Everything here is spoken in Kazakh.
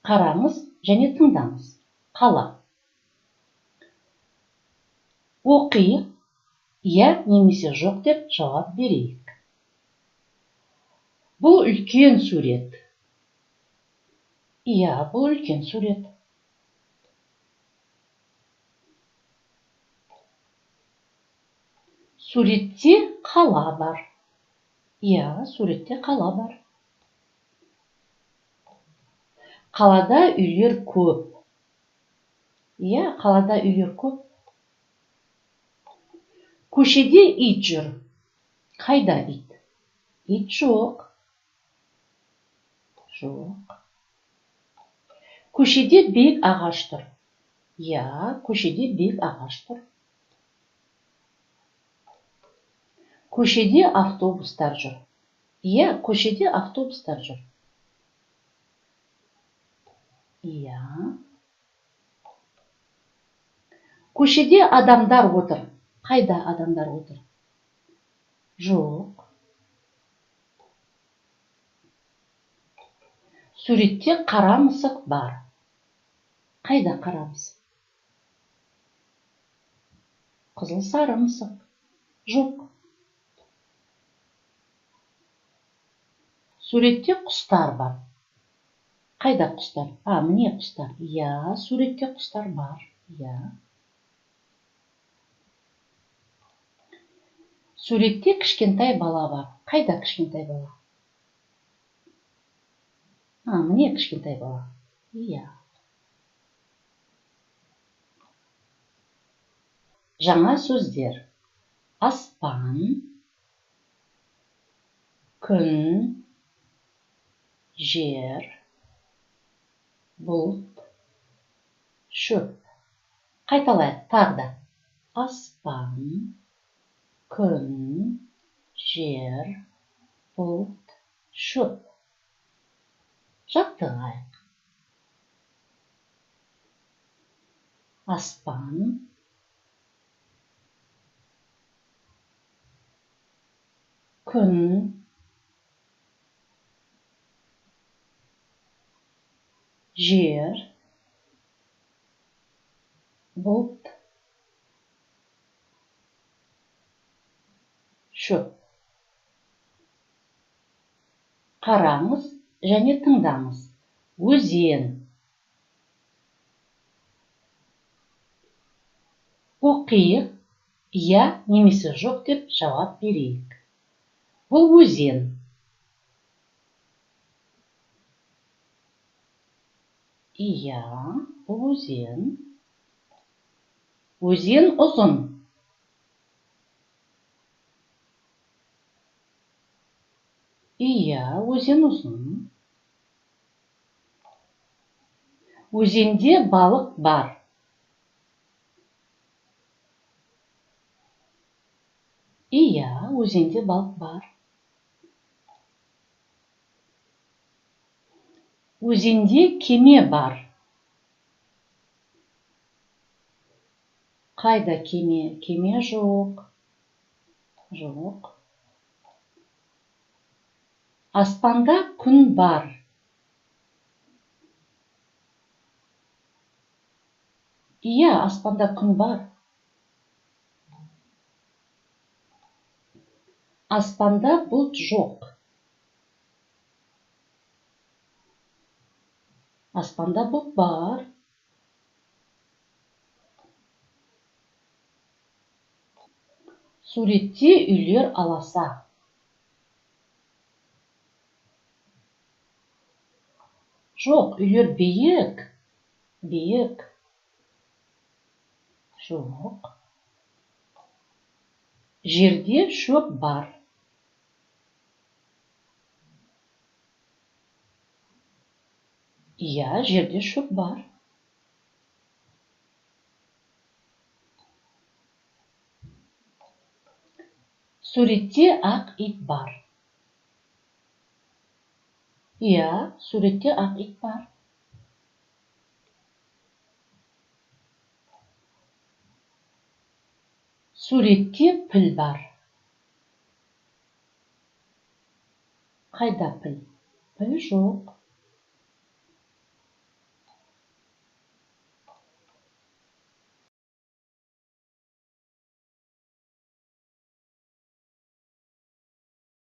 Қараңыз және тыңдаңыз. Қала. Оқиық, иә немесе жоқ деп жауап берейік. Бұл үлкен сурет. Иә, бұл үлкен сурет. Суретте қала бар. Иә, суретте қала бар. Қалада үйлер көп. Иә, қалада үйлер көп. Көшеде ит жүр. Қайда ит? Ит жоқ. Жоқ. Көшеде биік ағаш тұр. Иә, көшеде биік ағаш тұр. Көшеде автобустар жүр. Иә, көшеде автобустар жүр. Иә. Көшеде адамдар отыр. Қайда адамдар отыр? Жоқ. Суретте қара мысық бар. Қайда қара мысық? Қызыл сары мысық. Жоқ. Суретте құстар бар. Қайда құстар? Міне құстар. Иә, суретте құстар бар. Иә. Суретте кішкентай бала бар. Қайда кішкентай бала? Міне кішкентай бала. Иә. Жаңа сөздер. Аспан, күн, жер, бұлт, шөп. Қайталайық тағы да. Аспан, күн, жер, бұлт, шөп. Жаттығайық. Аспан, күн, жер, бұлт, шөп. Қараңыз және тыңдаңыз. Өзен. Оқиық, иә немесе жоқ деп жауап берейік. Бұл өзен. Иә, бұл өзен. Өзен ұзын. Иә, өзен ұзын. Өзенде балық бар. Иә, өзенде балық бар. Өзенде кеме бар. Қайда кеме? Кеме жоқ. Жоқ. Аспанда күн бар. Иә, аспанда күн бар. Аспанда бұлт жоқ. Аспанда бұлт бар. Суретте үйлер аласа. Жоқ, үйлер биік. Биік. Жоқ. Жерде шөп бар. Иә, жерде шөп бар. Суретте ақ ит бар. Иә, суретте ақ ит бар. Суретте піл бар. Қайда піл? Піл жоқ.